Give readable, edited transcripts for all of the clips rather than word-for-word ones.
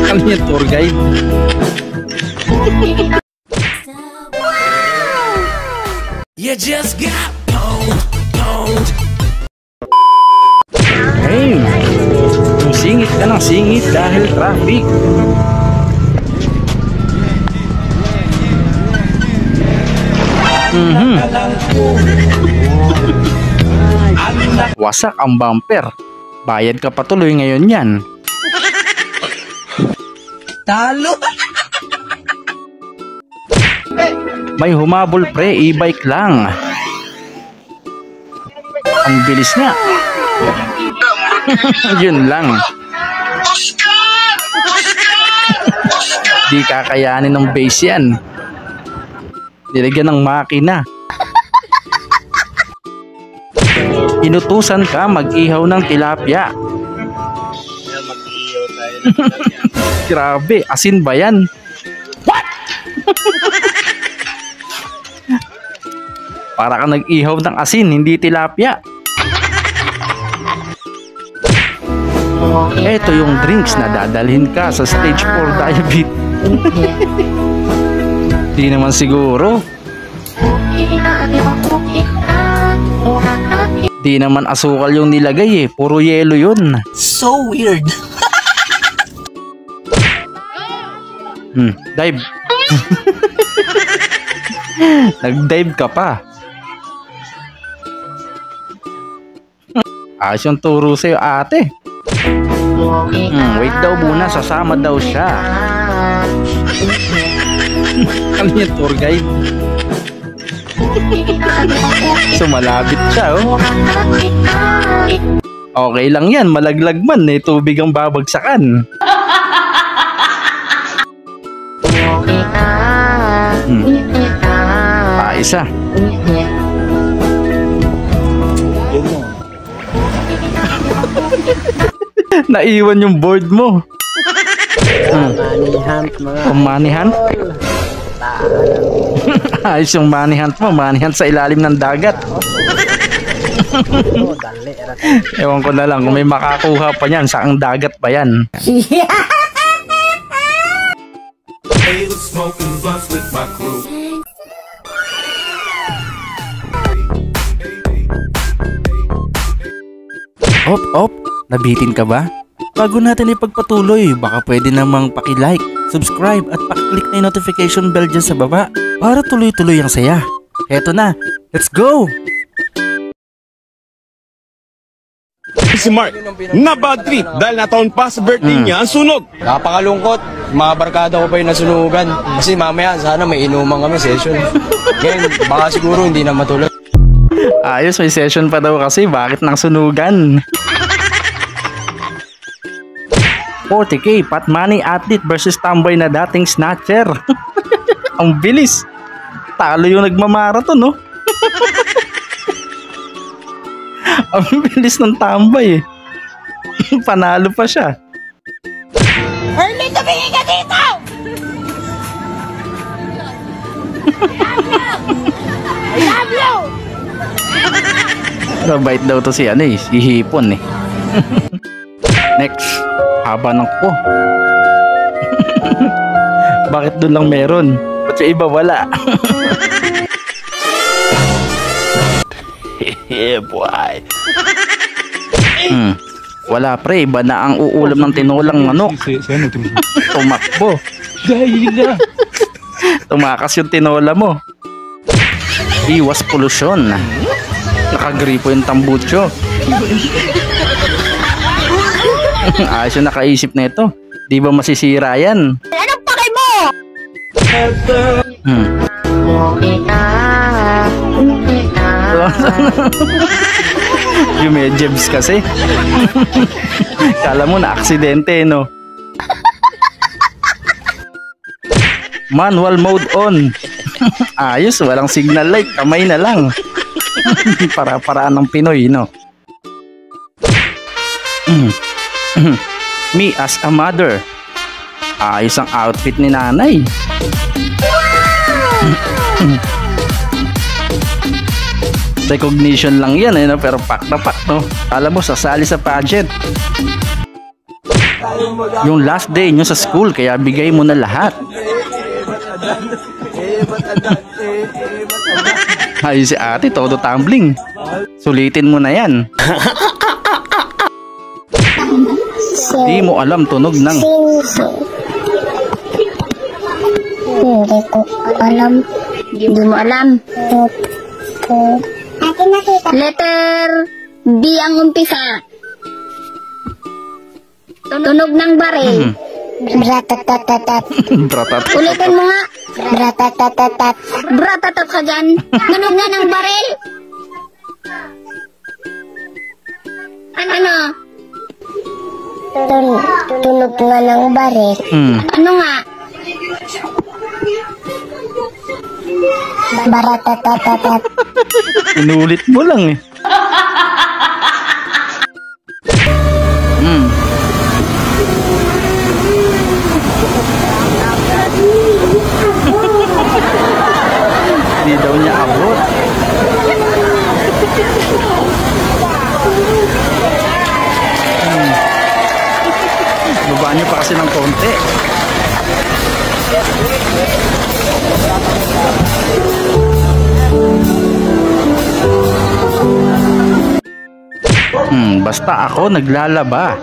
Ano yung tour guide? You just got pwned. Hey, singit ka ng singit dahil traffic. Wasak ang bumper. Bayad ka patuloy ngayon yan. Talo. May humabol pre, e-bike lang. Ang bilis nga. Yun lang. Di kakayanin ng base yan. Nilagyan ng makina. Inutusan ka mag-ihaw ng tilapia. Grabe, asin ba yan? What? Para ka nag-ihaw ng asin, hindi tilapia. Ito yung drinks na dadalhin ka sa stage 4 diabetes. Di naman siguro. Di naman asukal yung nilagay eh, puro yelo yun. So weird. Dive. Nag-dive ka pa. Ayos yung turo sa'yo ate. Wait daw muna, sasama daw siya. Ano yung tour guide? Sumalabit siya oh. Okay lang yan, malaglag man eh, tubig ang babagsakan. Isa. Naiwan yung board mo. Money hunt mga. Money hunt? Ayos yung money hunt mo. Money hunt sa ilalim ng dagat. Ewan ko na lang kung may makakuha pa yan. Saang dagat pa yan? Op, nabitin ka ba? Bago natin ipagpatuloy, baka pwede namang paki-like, subscribe at paki-click na yung notification bell dyan sa baba para tuloy-tuloy ang saya. Eto na, let's go! Si Mark, na bad trip dahil nataon pa sa birthday niya ang sunog. Napakalungkot, mga barkada ko pa yung nasunugan. Kasi mamaya sana may inuman kami session. Ngayon, baka siguro hindi na matuloy. Ayos, may session pa daw kasi, bakit nang sunugan? 40k pot money athlete versus tamboy na dating snatcher. Ang bilis. Talo yung nagmamarathon no. Ang bilis ng tambay eh. Panalo pa siya. Ernie, tumingin ka dito! I love you! Mabait daw to si ano eh, si Hipon eh. Next, haba ng ko. Bakit doon lang meron? Ba't sa iba wala? Yeah boy. Wala pre, iba na ang uulam ng tinolang manok. Tumakbo. Tumakas yung tinola mo. Iwas polusyon. Nakagripo yung tambucho. Ayos yung nakaisip na ito. Di ba masisira yan? Anong pakay mo? Yung may jebs kasi. Kala mo na aksidente no. Manual mode on. Ayos, walang signal light, kamay na lang. Para-paraan ng Pinoy no. Me as a mother. Ayos ang outfit ni nanay. Recognition lang yan no? Pero pack na pack no. Alam mo, sasali sa pageant. Yung last day nyo sa school, kaya bigay mo na lahat. Ay si ate, todo tumbling. Sulitin mo na yan. Di mo alam tunog ng Hindi ko alam. Hindi mo alam. Letter B ang umpisa. Tunog ng baril. Bratatatat. bratat. Ulitin mo nga. Bratatatat. Bratatat ka dyan. Tunog nga ng baril. Ano? Tunog nga ng baril. Ano nga? Baratatatat. Inulit mo lang eh. Hindi daw niya abot. Baba niyo pa kasi ng konti. Basta ako naglalaba.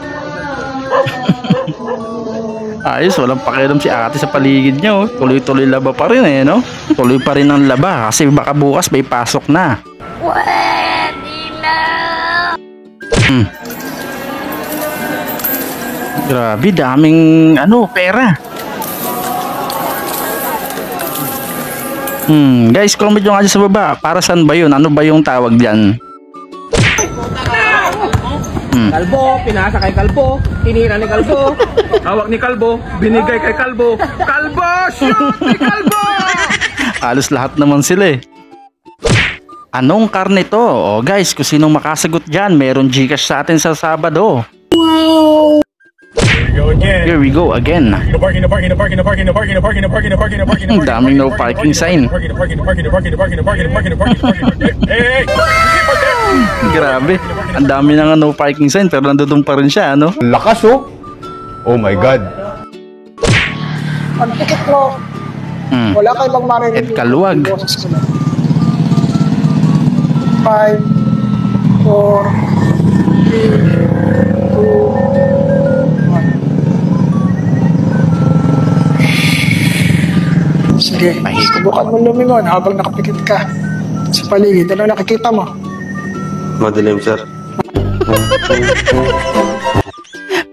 Ayos, walang pakialam si ate sa paligid niya. Oh. Tuloy-tuloy laba pa rin eh, no? Tuloy pa rin ang laba kasi baka bukas may pasok na. Grabe, daming pera. Guys, comment nyo nga dyan sa baba. Para saan ba yun? Ano ba yung tawag dyan? Kalbo, pinasa kay Kalbo, tinira ni Kalbo, hawak ni Kalbo, binigay kay Kalbo. Kalbo! Shoot ni Kalbo! Halos lahat naman sila eh. Anong karne to? O guys, kung sinong makasagot dyan, meron Gcash sa atin sa Sabado. Here we go again. Daming no parking sign. Grabe, ang dami na nga no parking sign pero nandun pa rin siya, ano? Lakas oh. Oh my God. Ang ticket mo, wala kayo bang marinig? At kaluwag. 5, 4, 3, 2, 1. Sige, subukan mo lumingon habang nakapikit ka sa paligid. Ano nakikita mo? Madilim, sir.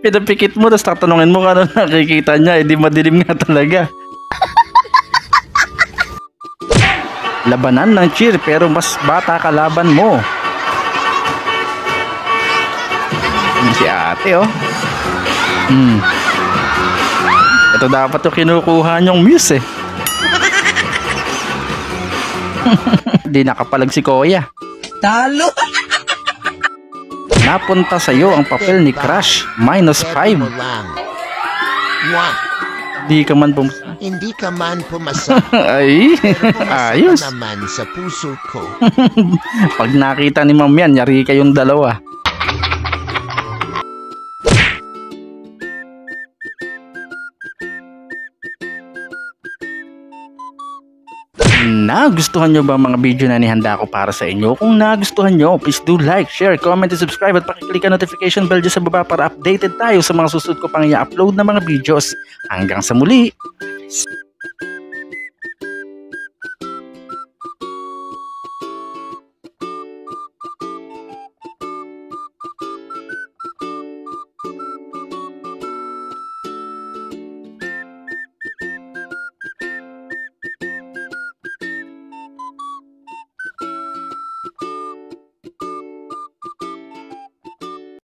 Pinapikit mo, tapos tatanungin mo kung ano nakikita niya, hindi madilim nga talaga. Labanan ng cheer pero mas bata kalaban mo. Si ate oh. Ito dapat yung kinukuha niyong muse eh. Di nakapalag si Kuya. Talo! Napunta sa'yo ang papel ni Crush. -5. Di ka man Hindi ka man pumasa. Ay, ayos. Naman sa puso ko. Pag nakita ni Ma'am yan, yari kayong dalawa. Nagustuhan nyo ba ang mga video na nihanda ko para sa inyo? Kung nagustuhan nyo, please do like, share, comment, and subscribe at pakiclick ang notification bell dyan sa baba para updated tayo sa mga susunod ko pang i-upload na mga videos. Hanggang sa muli!